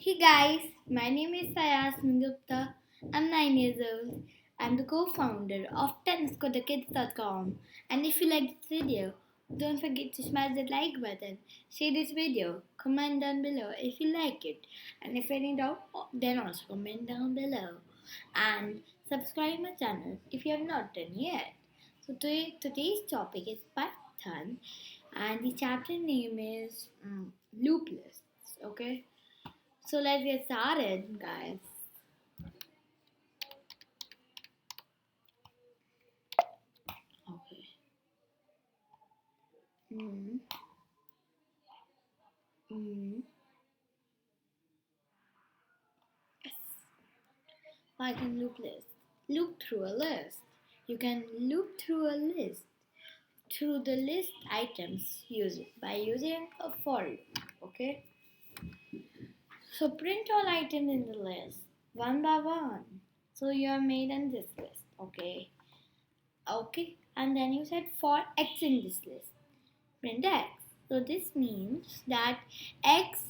Hey guys, my name is Saiasmi Gupta. I'm 9 years old. I'm the co-founder of tenniscothekids.com. And if you like this video, don't forget to smash the like button, share this video, comment down below if you like it. And if any doubt, then also comment down below. And subscribe my channel if you have not done yet. So today's topic is Python and the chapter name is loop lists. Okay. So let's get started, guys. Okay. Mm. Mm. Yes. Python loop list. Loop through a list. You can loop through a list through the list items by using a for loop. Okay. So print all items in the list one by one. So you have made in this list. Okay. Okay. And then you said for x in this list. Print x. So this means that x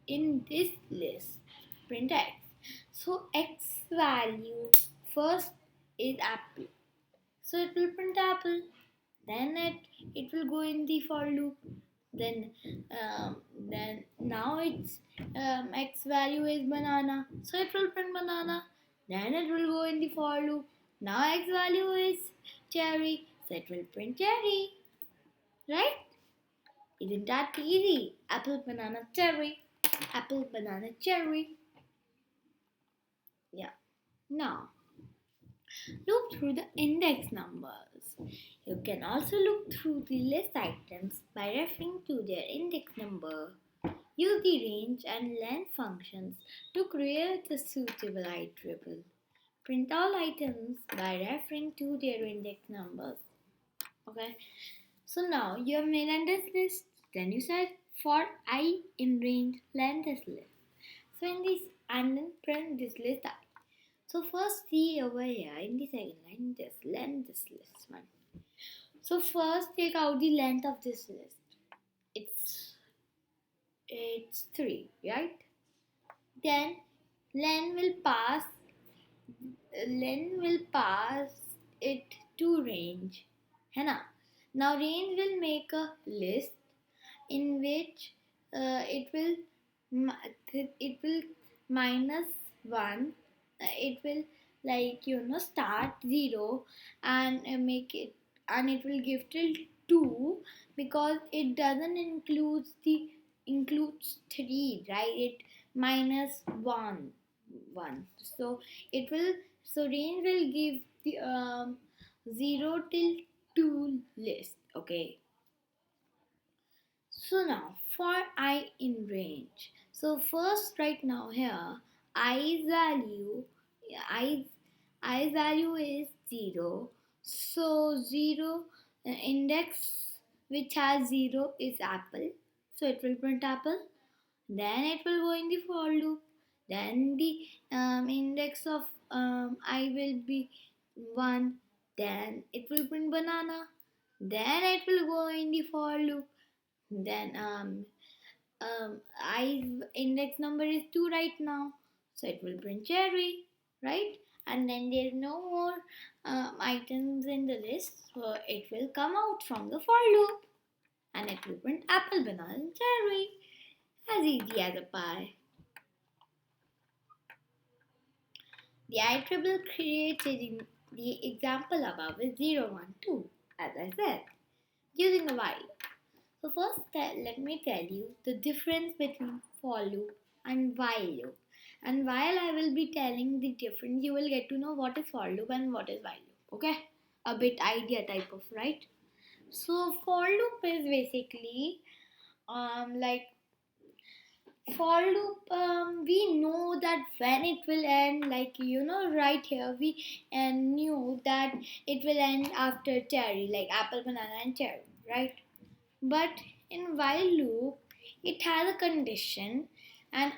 in this list, print x. So x value first is apple, so it will print apple. Then it will go in the for loop. Then then now its x value is banana, so it will print banana. Then it will go in the for loop. Now x value is cherry, so it will print cherry. Right? Isn't that easy? Apple, banana, cherry. Apple, banana, cherry. Yeah. Now, look through the index numbers. You can also look through the list items by referring to their index number. Use the range and length functions to create the suitable iterable. Print all items by referring to their index numbers. Okay. So now you have made an this list. Then you said for I in range length this list. So in this and then print this list I. So first see over here in the second line this length this list one. So first take out the length of this list. It's 3, right? Then len will pass it to range. है ना? Now range will make a list in which it will minus 1. It will start 0 and make it, and it will give till 2 because it doesn't includes 3, right? It minus 1. So it will, so range will give the 0 till 2 list. Okay. So now for I in range. So first right now here i's value i i's value is 0. So 0 index which has 0 is apple. So it will print apple. Then it will go in the for loop. Then the index of I will be 1. Then it will print banana. Then it will go in the for loop. Then I index number is 2 right now, so it will print cherry, right? And then there is no more items in the list, so it will come out from the for loop, and it will print apple, banana, and cherry, as easy as a pie. The iterable created in the example above is 0, 1, 2, as I said, using a while. So first let me tell you the difference between for loop and while loop. And while I will be telling the difference, you will get to know what is for loop and what is while loop. Okay? A bit idea type of, right? So for loop is basically like for loop, we know that when it will end, like right here we knew that it will end after cherry, like apple, banana, and cherry, right? But in while loop, it has a condition, and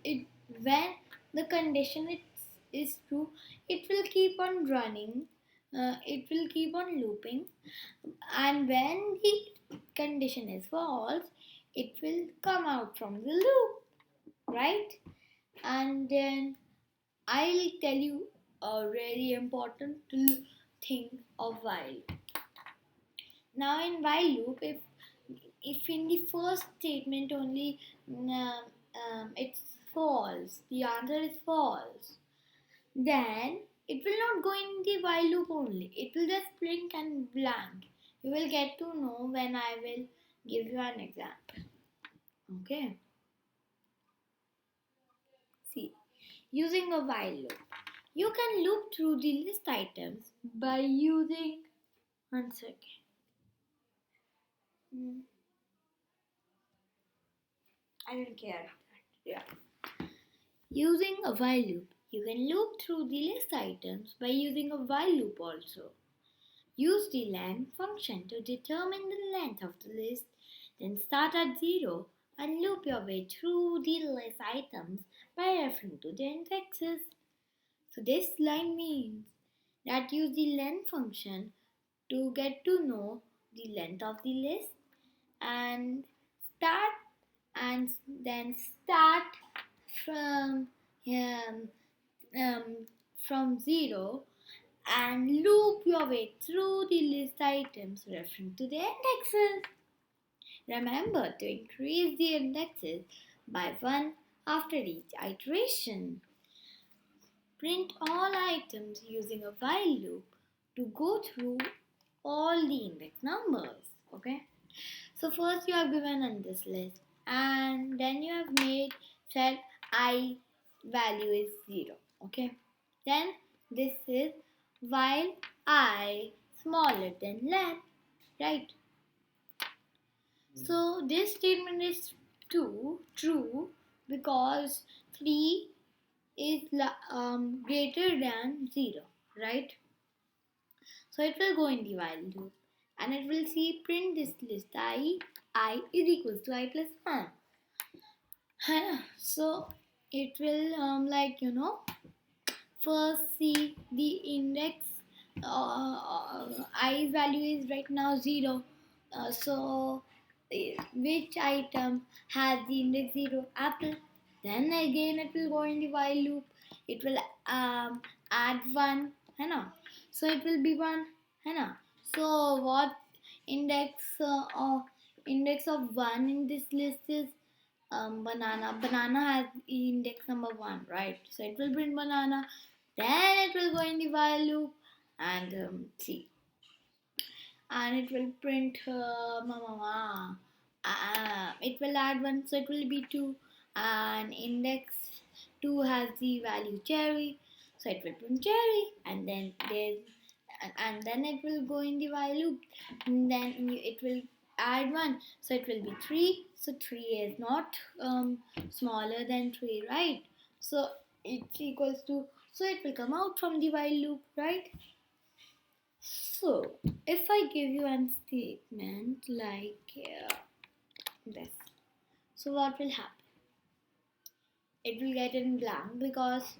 it when the condition is true, it will keep on running. It will keep on looping, and when the condition is false, it will come out from the loop. right? And then I'll tell you a really important thing of while. Now in while loop, if in the first statement only it's false, the answer is false, then it will not go in the while loop only. It will just blink and blank. You will get to know when I will give you an example. Okay. See, using a while loop, you can loop through the list items by using one second. Hmm, I don't care. Yeah. Using a while loop, you can loop through the list items by using a while loop also. Use the length function to determine the length of the list, then start at 0 and loop your way through the list items by referring to the indexes. So this line means that use the length function to get to know the length of the list and start and then start from um, um, from 0 and loop your way through the list items referring to the indexes. Remember to increase the indexes by 1 after each iteration. Print all items using a while loop to go through all the index numbers. Okay. So first you have given on this list and then you have made said I value is 0. Okay. Then this is while I smaller than length, right? So this statement is true because 3 is greater than 0, right? So it will go in the while loop and it will see print this list I is equals to I plus 1. So it will first see the index I value is right now 0. Which item has the index 0? Apple. Then again it will go in the while loop. It will add 1, so it will be 1, so what index index of 1 in this list is banana has index number 1, right? So it will print banana, then it will go in the while loop and see, and it will print it will add 1, so it will be 2, and index 2 has the value cherry, so it will print cherry, and then there's and then it will go in the while loop, and then it will add 1, so it will be 3, so 3 is not smaller than 3, right? So it's equals to, so it will come out from the while loop, right? So if I give you a statement like this, so what will happen? It will get in blank because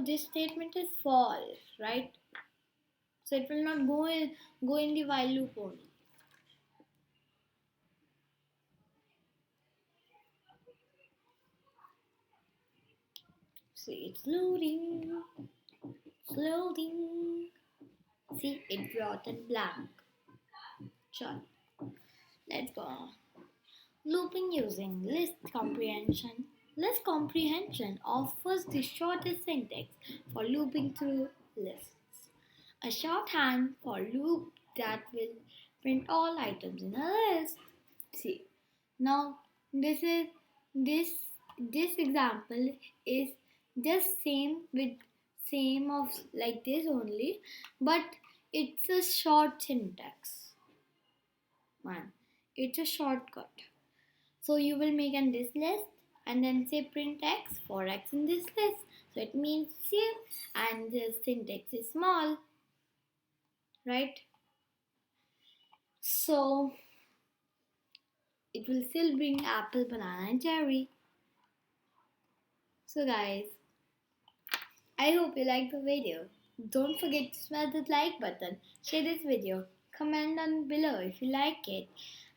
this statement is false, right? So it will not go in the while loop only. See, it's loading. It's loading. See, it brought in blank. Sure. Let's go on. Looping using list comprehension. List comprehension offers the shortest syntax for looping through lists. A shorthand for loop that will print all items in a list. See, now this is this this example is just same with same of like this only, but it's a short syntax. Man, it's a shortcut. So you will make an this list and then say print x for x in this list. So it means few and the syntax is small, right? So it will still bring apple, banana, and cherry. So guys, I hope you liked the video. Don't forget to smash the like button, share this video, comment down below if you like it,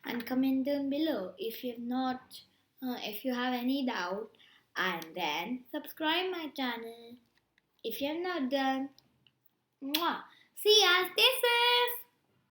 and comment down below if you have not, if you have any doubt. and then subscribe my channel if you have not done. Mwah. See ya. Stay safe.